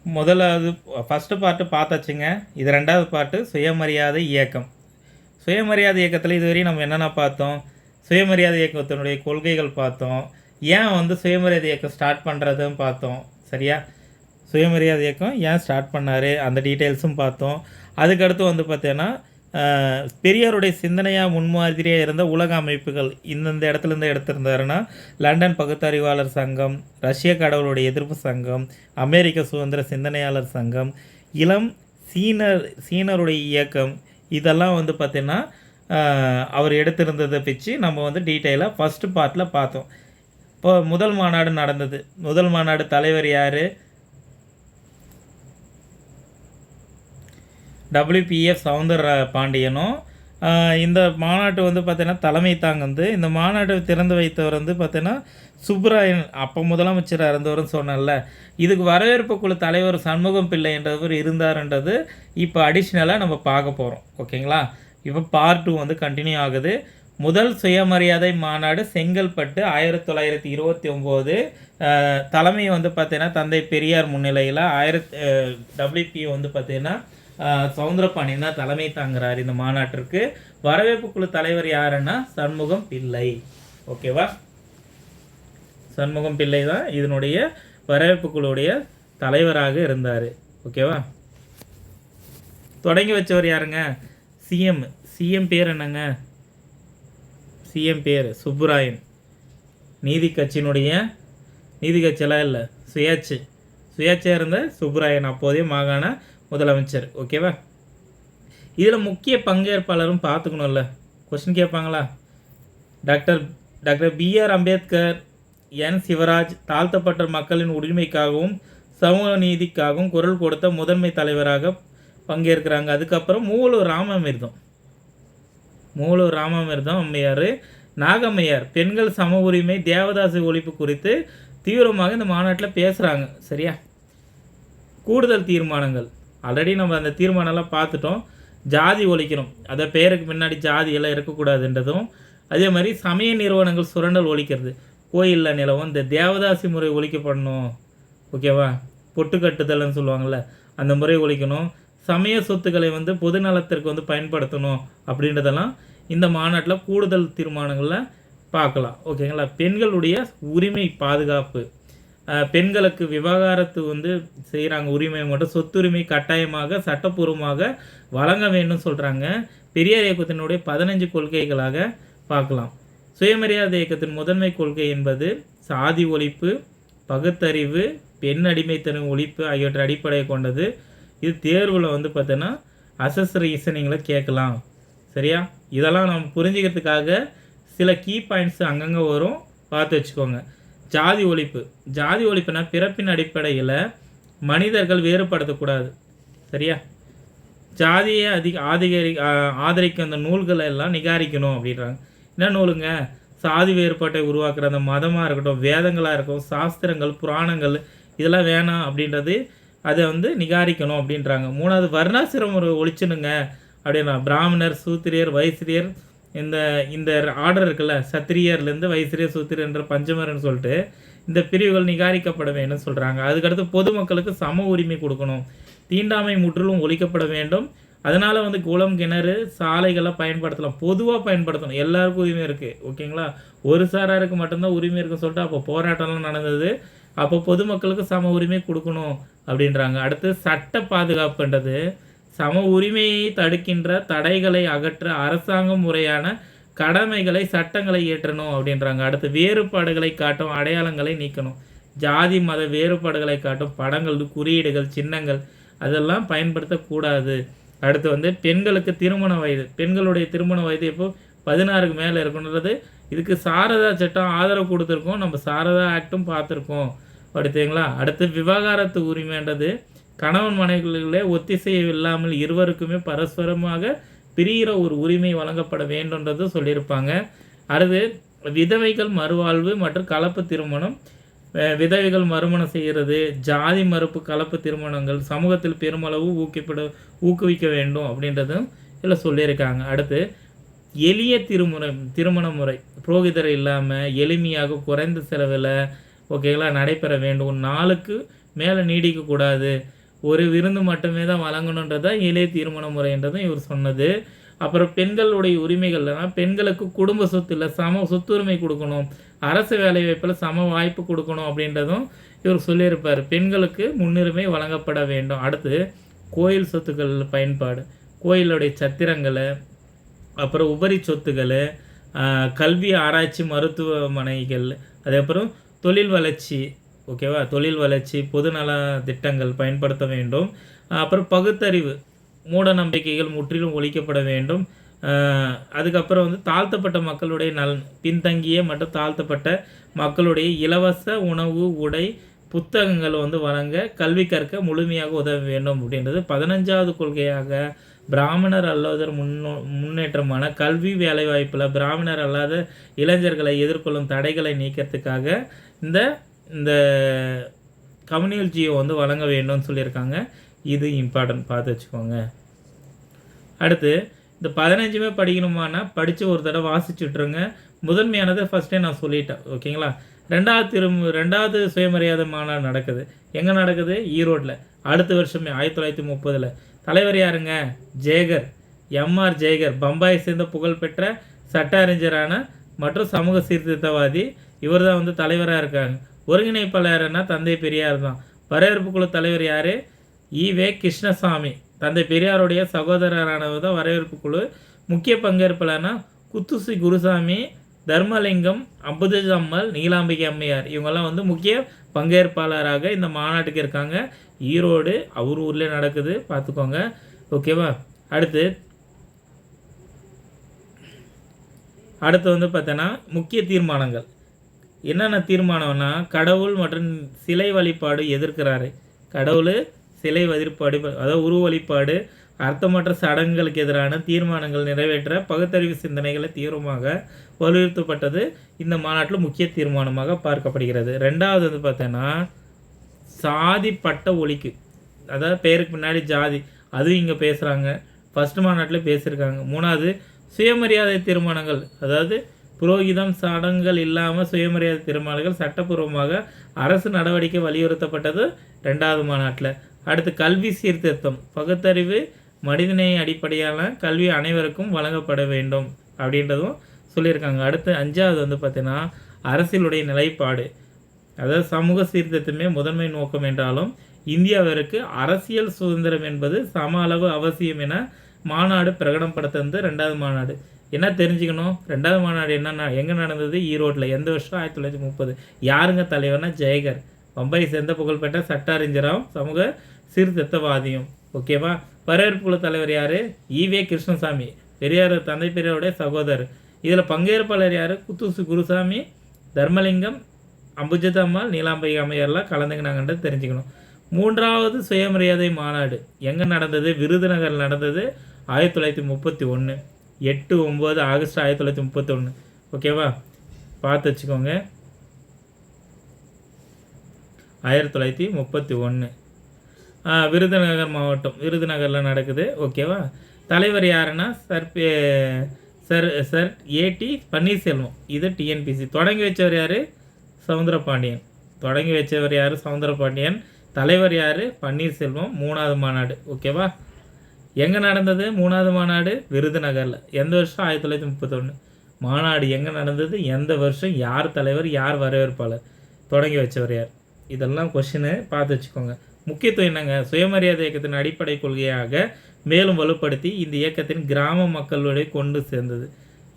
முதலாவது first part பார்த்தாச்சுங்க. இது 2வது பார்ட்டு சுயமரியாதை இயக்கம். சுயமரியாதை இயக்கத்தில் இதுவரையும் நம்ம என்னென்ன பார்த்தோம்? சுயமரியாதை இயக்கத்தினுடைய கொள்கைகள் பார்த்தோம். ஏன் வந்து சுயமரியாதை இயக்கம் ஸ்டார்ட் பண்ணுறதுன்னு பார்த்தோம். சரியா? சுயமரியாதை இயக்கம் ஏன் ஸ்டார்ட் பண்ணார் அந்த டீட்டெயில்ஸும் பார்த்தோம். அதுக்கடுத்து வந்து பார்த்தீங்கன்னா பெரியாருடைய சிந்தனையாக முன்மாதிரியாக இருந்த உலக அமைப்புகள் இந்தந்த இடத்துலேருந்து எடுத்திருந்தாருன்னா லண்டன் பகுத்தறிவாளர் சங்கம், ரஷ்ய கடவுளுடைய எதிர்ப்பு சங்கம், அமெரிக்க சுதந்திர சிந்தனையாளர் சங்கம், இளம் சீனருடைய இயக்கம், இதெல்லாம் வந்து பார்த்திங்கன்னா அவர் எடுத்திருந்ததை பிச்சு நம்ம வந்து டீட்டெயிலாக ஃபஸ்ட்டு பார்ட்டில் பார்த்தோம். இப்போ முதல் மாநாடு நடந்தது. முதல் மாநாடு தலைவர் யார்? WPF சவுந்தர பாண்டியனும். இந்த மாநாட்டு வந்து பார்த்தீங்கன்னா தலைமை தாங்கந்து இந்த மாநாட்டை திறந்து வைத்தவர் வந்து பார்த்தீங்கன்னா சுப்ராயன், அப்போ முதலமைச்சராக இருந்தவர்னு சொன்னல. இதுக்கு வரவேற்பு குழு தலைவர் சண்முகம் பிள்ளை என்றவர் இருந்தார்ன்றது இப்போ அடிஷ்னலாக நம்ம பார்க்க போகிறோம். ஓகேங்களா? இப்போ பார்ட் 2 வந்து கண்டினியூ ஆகுது. முதல் சுயமரியாதை மாநாடு செங்கல்பட்டு 1929. தலைமை வந்து பார்த்தீங்கன்னா தந்தை பெரியார் முன்னிலையில் WP வந்து பார்த்தீங்கன்னா சவுந்தரபாண்டியன் தான் தலைமை தாங்குறார் இந்த மாநாட்டிற்கு. வரவேற்பு குழு தலைவர் யாருன்னா சண்முகம் பிள்ளை. ஓகேவா? சண்முகம் பிள்ளை தான் இதனுடைய வரவேற்பு குழுவுடைய தலைவராக இருந்தார். ஓகேவா? தொடங்கி வச்சவர் யாருங்க? சிஎம் பேர் என்னங்க? சிஎம் பேர் சுப்புராயன். நீதி கட்சியெல்லாம் இல்லை, சுயேட்சையாக இருந்த சுப்புராயன் அப்போதைய மாகாண முதலமைச்சர். ஓகேவா? இதில் முக்கிய பங்கேற்பாளரும் பார்த்துக்கணும்ல, கொஸ்டின் கேட்பாங்களா? டாக்டர் BR அம்பேத்கர், என் சிவராஜ் தாழ்த்தப்பட்ட மக்களின் உரிமைக்காகவும் சமூக நீதிக்காகவும் குரல் கொடுத்த முதன்மை தலைவராக பங்கேற்கிறாங்க. அதுக்கப்புறம் மூவலூர் ராமமிர்தம் அம்மையார், நாகம்மையார் பெண்கள் சம உரிமை, தேவதாசி ஒழிப்பு குறித்து தீவிரமாக இந்த மாநாட்டில் பேசுகிறாங்க. சரியா? கூடுதல் தீர்மானங்கள் ஆல்ரெடி நம்ம அந்த தீர்மானம்லாம் பார்த்துட்டோம். ஜாதி ஒழிக்கணும், அதை பேருக்கு முன்னாடி ஜாதி எல்லாம் இருக்கக்கூடாதுன்றதும், அதே மாதிரி சமய நிறுவனங்கள் சுரண்டல் ஒழிக்கிறது, கோயிலில் நிலவும் இந்த தேவதாசி முறை ஒழிக்கப்படணும். ஓகேவா? பொட்டு கட்டுதல்னு சொல்லுவாங்கள்ல, அந்த முறை ஒழிக்கணும். சமய சொத்துக்களை வந்து பொது நலத்திற்கு வந்து பயன்படுத்தணும் அப்படின்றதெல்லாம் இந்த மாநாட்டில் கூடுதல் தீர்மானங்களில் பார்க்கலாம். ஓகேங்களா? பெண்களுடைய உரிமை பாதுகாப்பு, பெண்களுக்கு விவாகரத்து வந்து செய்கிறாங்க, உரிமை மட்டும் சொத்துரிமை கட்டாயமாக சட்டப்பூர்வமாக வழங்க வேண்டும் சொல்கிறாங்க. பெரியார் இயக்கத்தினுடைய 15 கொள்கைகளாக பார்க்கலாம். சுயமரியாதை இயக்கத்தின் முதன்மை கொள்கை என்பது சாதி ஒழிப்பு, பகுத்தறிவு, பெண் அடிமைத்தனம் ஒழிப்பு ஆகியவற்றை அடிப்படையை கொண்டது. இது தேர்வில் வந்து பார்த்தோன்னா ரீசனிங்கில் கேட்கலாம். சரியா? இதெல்லாம் நம்ம புரிஞ்சுக்கிறதுக்காக சில கீ பாயிண்ட்ஸ் அங்கங்கே வரும், பார்த்து வச்சுக்கோங்க. ஜாதி ஒழிப்புனா பிறப்பின் அடிப்படையில் மனிதர்கள் வேறுபடுத்தக்கூடாது. சரியா? ஜாதியை ஆதரிக்க அந்த நூல்களை எல்லாம் நிகாரிக்கணும் அப்படின்றாங்க. என்ன நூலுங்க? சாதி வேறுபாட்டை உருவாக்குற அந்த மதமாக இருக்கட்டும், வேதங்களாக இருக்கட்டும், சாஸ்திரங்கள், புராணங்கள், இதெல்லாம் வேணாம் அப்படின்றது, அதை வந்து நிகாரிக்கணும் அப்படின்றாங்க. 3வது வர்ணாசிரம் ஒரு ஒழிச்சுனுங்க அப்படின்னா பிராமணர், சூத்திரியர், வைசிரியர், இந்த ஆர்டர் இருக்குல்ல, சத்திரியர்லேருந்து வைசிரியர், சூத்திரன்ற பஞ்சமர்னு சொல்லிட்டு இந்த பிரிவுகள் நிகாரிக்கப்பட வேண்டும் சொல்கிறாங்க. அதுக்கடுத்து பொதுமக்களுக்கு சம உரிமை கொடுக்கணும், தீண்டாமை முற்றிலும் ஒழிக்கப்பட வேண்டும். அதனால் வந்து குளம், கிணறு, சாலைகளை பயன்படுத்தலாம், பொதுவாக பயன்படுத்தணும், எல்லாருக்கும் உரிமை இருக்குது. ஓகேங்களா? ஒரு சாராருக்கு மட்டும்தான் உரிமை இருக்குன்னு சொல்லிட்டு அப்போ போராட்டம்லாம் நடந்தது. அப்போ பொதுமக்களுக்கு சம உரிமை கொடுக்கணும் அப்படின்றாங்க. அடுத்து சட்ட பாதுகாப்புன்றது சம உரிமையை தடுக்கின்ற தடைகளை அகற்ற அரசாங்கம் முறையான கடமைகளை, சட்டங்களை இயற்றணும் அப்படின்றாங்க. அடுத்து வேறுபாடுகளை காட்டும் அடையாளங்களை நீக்கணும், ஜாதி மத வேறுபாடுகளை காட்டும் படங்கள், குறியீடுகள், சின்னங்கள் அதெல்லாம் பயன்படுத்தக்கூடாது. அடுத்து வந்து பெண்களுக்கு பெண்களுடைய திருமண வயது இப்போ 16க்கு மேலே இருக்குன்றது. இதுக்கு சாரதா சட்டம் ஆதரவு கொடுத்துருக்கோம், நம்ம சாரதா ஆக்டும் பார்த்துருக்கோம். அடுத்துங்களா? அடுத்து விவாகரத்து உரிமைன்றது கணவன் மனைவிகளே ஒத்திசைவு இல்லாமல் இருவருக்குமே பரஸ்பரமாக பிரிகிற ஒரு உரிமை வழங்கப்பட வேண்டும்ன்றது சொல்லியிருப்பாங்க. அடுத்து விதவைகள் மறுவாழ்வு மற்றும் கலப்பு திருமணம், விதவைகள் மறுமணம் செய்கிறது, ஜாதி மறுப்பு, கலப்பு திருமணங்கள் சமூகத்தில் பெருமளவு ஊக்குவிக்க வேண்டும் அப்படின்றதும் இதில் சொல்லியிருக்காங்க. அடுத்து எளிய திருமண முறை, புரோகிதர் இல்லாமல் எளிமையாக குறைந்த செலவில் ஓகேங்களா நடைபெற வேண்டும். நாளுக்கு மேலே நீடிக்கக்கூடாது, ஒரு விருந்து மட்டுமே தான் வழங்கணுன்றதான் இளைய திருமண முறைன்றதும் இவர் சொன்னது. அப்புறம் பெண்களுடைய உரிமைகள்னா பெண்களுக்கு குடும்ப சொத்து இல்லை, சம சொத்துரிமை கொடுக்கணும், அரசு வேலைவாய்ப்பில் சம வாய்ப்பு கொடுக்கணும் அப்படின்றதும் இவர் சொல்லியிருப்பார். பெண்களுக்கு முன்னுரிமை வழங்கப்பட வேண்டும். அடுத்து கோயில் சொத்துக்கள் பயன்பாடு, கோயிலுடைய சத்திரங்களை, அப்புறம் உபரி சொத்துக்கள், கல்வி ஆராய்ச்சி மருத்துவமனைகள், அதுக்கப்புறம் தொழில் வளர்ச்சி, ஓகேவா, தொழில் வளர்ச்சி, பொதுநல திட்டங்கள் பயன்படுத்த வேண்டும். அப்புறம் பகுத்தறிவு, மூட நம்பிக்கைகள் முற்றிலும் ஒழிக்கப்பட வேண்டும். அதுக்கப்புறம் வந்து தாழ்த்தப்பட்ட மக்களுடைய நலன், பின்தங்கிய மற்றும் தாழ்த்தப்பட்ட மக்களுடைய இலவச உணவு, உடை, புத்தகங்கள் வந்து வழங்க, கல்வி கற்க முழுமையாக உதவ வேண்டும் அப்படின்றது 15வது கொள்கையாக. பிராமணர் அல்லாதோர் முன்னேற்றமான கல்வி வேலைவாய்ப்பில் பிராமணர் அல்லாத இளைஞர்களை எதிர்கொள்ளும் தடைகளை நீக்கிறதுக்காக இந்த இந்த கம்யூனல் ஜியோ வந்து வழங்க வேண்டும்னு சொல்லியிருக்காங்க. இது இம்பார்ட்டன்ட், பார்த்து வச்சுக்கோங்க. அடுத்து இந்த 15மே படிக்கணுமானா படித்து ஒரு தடவை வாசிச்சுட்ருங்க. முதன்மையானதை ஃபஸ்ட்டே நான் சொல்லிட்டேன், ஓகேங்களா. ரெண்டாவது சுயமரியாதை மாநாடு நடக்குது. எங்கே நடக்குது? ஈரோட்டில். அடுத்த வருஷமே 1930. தலைவர் யாருங்க? ஜேகர், எம்ஆர் ஜேகர், பம்பாயை சேர்ந்த புகழ்பெற்ற சட்ட அறிஞரான மற்றும் சமூக சீர்திருத்தவாதி. இவர் தான் வந்து தலைவராக இருக்காங்க. ஒருங்கிணைப்பாளர்னா தந்தை பெரியார் தான். வரவேற்பு குழு தலைவர் யார்? ஈவே கிருஷ்ணசாமி, தந்தை பெரியாருடைய சகோதரரானவர் தான் வரவேற்பு குழு. முக்கிய பங்கேற்பாளர்னா குத்துசி குருசாமி, தர்மலிங்கம், அம்புஜம்மல், நீலாம்பிகை அம்மையார். இவங்கெல்லாம் வந்து முக்கிய பங்கேற்பாளராக இந்த மாநாட்டுக்கு இருக்காங்க. ஈரோடு அவர் ஊரில் நடக்குது, பார்த்துக்கோங்க, ஓகேவா. அடுத்து வந்து பார்த்தோன்னா முக்கிய தீர்மானங்கள் என்னென்ன தீர்மானம்னா, கடவுள் மற்றும் சிலை வழிபாடு எதிர்க்கிறாரு. கடவுள், சிலை வழிபாடு, அதாவது உருவ வழிபாடு, அர்த்தமற்ற சடங்குகளுக்கு எதிரான தீர்மானங்கள் நிறைவேற்ற பகுத்தறிவு சிந்தனைகளை தீவிரமாக வலியுறுத்தப்பட்டது இந்த மாநாட்டில் முக்கிய தீர்மானமாக பார்க்கப்படுகிறது. ரெண்டாவது வந்து பார்த்தோன்னா சாதி பட்ட ஒழிக்கு, அதாவது பேருக்கு பின்னாடி ஜாதி, அதுவும் இங்கே பேசுகிறாங்க, ஃபஸ்ட்டு மாநாட்டில் பேசியிருக்காங்க. மூணாவது சுயமரியாதை தீர்மானங்கள், அதாவது புரோகிதம் சடங்குகள் இல்லாமல் சுயமரியாதை தீர்மானங்கள் சட்டப்பூர்வமாக அரசு நடவடிக்கை வலியுறுத்தப்பட்டது ரெண்டாவது மாநாட்டில். அடுத்து கல்வி சீர்திருத்தம், பகுத்தறிவு, மனிதநேய அடிப்படையான கல்வி அனைவருக்கும் வழங்கப்பட வேண்டும் அப்படின்றதும் சொல்லியிருக்காங்க. அடுத்து 5வது வந்து பார்த்தீங்கன்னா அரசியலுடைய நிலைப்பாடு, அதாவது சமூக சீர்திருத்தமே முதன்மை நோக்கம் என்றாலும் இந்தியாவிற்கு அரசியல் சுதந்திரம் என்பது சம அளவு அவசியம் என மாநாடு பிரகடனப்படுத்துறது ரெண்டாவது மாநாடு. என்ன தெரிஞ்சுக்கணும்? ரெண்டாவது மாநாடு என்னென்னா எங்கே நடந்தது? ஈரோட்டில். எந்த வருஷம்? 1930. யாருங்க தலைவர்னா? ஜெயகர், பம்பாயை சேர்ந்த புகழ்பெற்ற சட்ட அறிஞராகவும் சமூக சீர்திருத்தவாதியும், ஓகேவா. வரவேற்பு குழு தலைவர் யார்? ஈவே கிருஷ்ணசாமி, பெரியார், தந்தை பெரியாருடைய சகோதரர். இதில் பங்கேற்பாளர் யார்? குத்துசு குருசாமி, தர்மலிங்கம், அம்புஜம்மாள், நீலாம்பிகை அம்மையார்லாம் கலந்துக்கினாங்கன்றது தெரிஞ்சுக்கணும். 3வது சுயமரியாதை மாநாடு எங்கே நடந்தது? விருதுநகர் நடந்தது 1931. 8-9 ஆகஸ்ட் 1931, ஓகேவா, பார்த்து வச்சுக்கோங்க. 1931 விருதுநகர் மாவட்டம், விருதுநகரில் நடக்குது, ஓகேவா. தலைவர் யாருன்னா சர் ஏடி பன்னீர்செல்வம், இது டிஎன்பிசி. தொடங்கி வச்சவர் யார்? சவுந்தரபாண்டியன். தொடங்கி வச்சவர் யார்? சவுந்தரபாண்டியன். தலைவர் யார்? பன்னீர்செல்வம். 3வது மாநாடு, ஓகேவா. எங்கே நடந்தது 3வது மாநாடு? விருதுநகரில். எந்த வருஷம்? 1931. மாநாடு எங்கே நடந்தது? எந்த வருஷம்? யார் தலைவர்? யார் வரவேற்பாளர்? தொடங்கி வச்சவர் யார்? இதெல்லாம் கொஷினு, பார்த்து வச்சுக்கோங்க. முக்கியத்துவம் என்னங்க? சுயமரியாதை இயக்கத்தின் அடிப்படை கொள்கையாக மேலும் வலுப்படுத்தி இந்த இயக்கத்தின் கிராம மக்களுடைய கொண்டு சேர்ந்தது.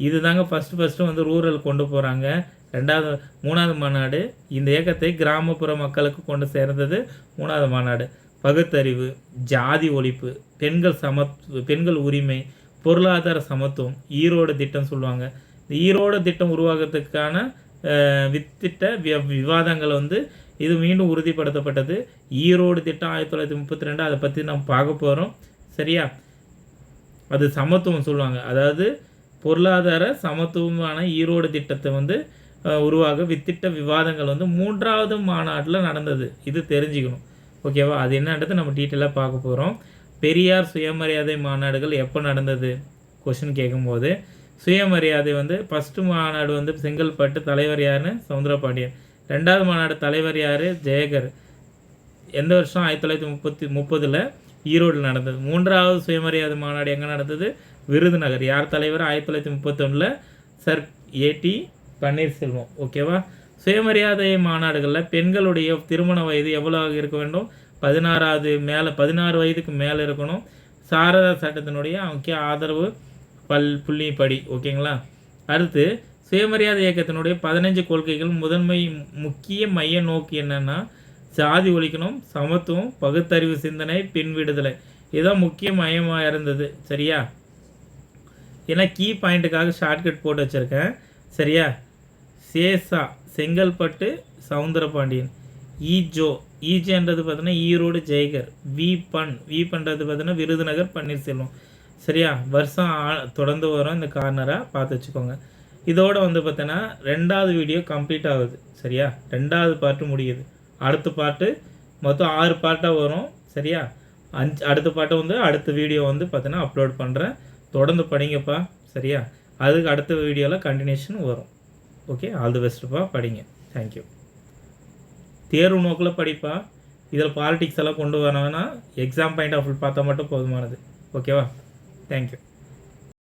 இது தாங்க ஃபஸ்ட்டு வந்து ரூரல் கொண்டு போகிறாங்க. 3வது மாநாடு இந்த இயக்கத்தை கிராமப்புற மக்களுக்கு கொண்டு சேர்ந்தது 3வது மாநாடு. பகுத்தறிவு, ஜாதி ஒழிப்பு, பெண்கள் உரிமை, பொருளாதார சமத்துவம், ஈரோடு திட்டம் சொல்லுவாங்க. இந்த ஈரோடு திட்டம் உருவாகிறதுக்கான வித்திட்ட விவாதங்கள் வந்து இது மீண்டும் உறுதிப்படுத்தப்பட்டது. ஈரோடு திட்டம் 1932, அதை பற்றி நம்ம பார்க்க போகிறோம், சரியா. அது சமத்துவம் சொல்லுவாங்க, அதாவது பொருளாதார சமத்துவமான ஈரோடு திட்டத்தை வந்து உருவாக வித்திட்ட விவாதங்கள் வந்து 3வது மாநாட்டில் நடந்தது. இது தெரிஞ்சுக்கணும், ஓகேவா. அது என்னன்றது நம்ம டீட்டெயிலாக பார்க்க போகிறோம். பெரியார் சுயமரியாதை மாநாடுகள் எப்போ நடந்தது கொஷின் கேட்கும்போது, சுயமரியாதை வந்து ஃபஸ்ட்டு மாநாடு வந்து செங்கல்பட்டு, தலைவர் யாருன்னு? சவுந்தரபாண்டியன். 2வது மாநாடு தலைவர் யார்? ஜெயகர். எந்த வருஷம் 1930 ஈரோடில் நடந்தது. 3வது சுயமரியாதை மாநாடு எங்கே நடந்தது? விருதுநகர். யார் தலைவர்? 1931 சர் ஏடி பன்னீர்செல்வம். ஓகேவா? சுயமரியாதை மாநாடுகளில் பெண்களுடைய திருமண வயது எவ்வளவு இருக்க வேண்டும்? 16 வயதுக்கு மேலே இருக்கணும். சாரதா சட்டத்தினுடைய முக்கிய ஆதரவு புள்ளிப்படி. ஓகேங்களா? அடுத்து சுயமரியாதை இயக்கத்தினுடைய 15 கொள்கைகள் முக்கிய மைய நோக்கு என்னென்னா, சாதி ஒழிக்கணும், சமத்துவம், பகுத்தறிவு சிந்தனை, பெண் விடுதலை. இதுதான் முக்கிய மையமாக இருந்தது. சரியா? ஏன்னா கீ பாயிண்ட்டுக்காக ஷார்ட்கட் போட்டு வச்சுருக்கேன். சரியா? சேஷா செங்கல்பட்டு சவுந்தரபாண்டியன். ஈஜோன்றது பார்த்தீங்கன்னா ஈரோடு ஜெயகர். வீபன்றது பார்த்தீங்கன்னா விருதுநகர் பன்னீர்செல்வம். சரியா? வருஷம் தொடர்ந்து வரும். இந்த கார்னராக பார்த்து வச்சுக்கோங்க. இதோடு பார்த்தீங்கன்னா 2வது வீடியோ கம்ப்ளீட் ஆகுது. சரியா? 2வது பார்ட்டு முடியுது. அடுத்த பார்ட்டு மொத்தம் 6 பார்ட்டாக வரும். சரியா? அடுத்த பாட்டை அடுத்த வீடியோ பார்த்தீங்கன்னா அப்லோட் பண்ணுறேன். தொடர்ந்து படிங்கப்பா. சரியா? அதுக்கு அடுத்த வீடியோவில் கண்டினியூஷன் வரும். ஓகே, ஆல் தி பெஸ்ட்டுப்பா. படிங்க. தேங்க்யூ. தேர்வு நோக்கில் படிப்பா. இதில் பாலிட்டிக்ஸ் எல்லாம் கொண்டு வரணும்னா எக்ஸாம் பாயிண்ட் ஆஃப் வியூ பார்த்தா மட்டும் போதுமானது. ஓகேவா? தேங்க்யூ.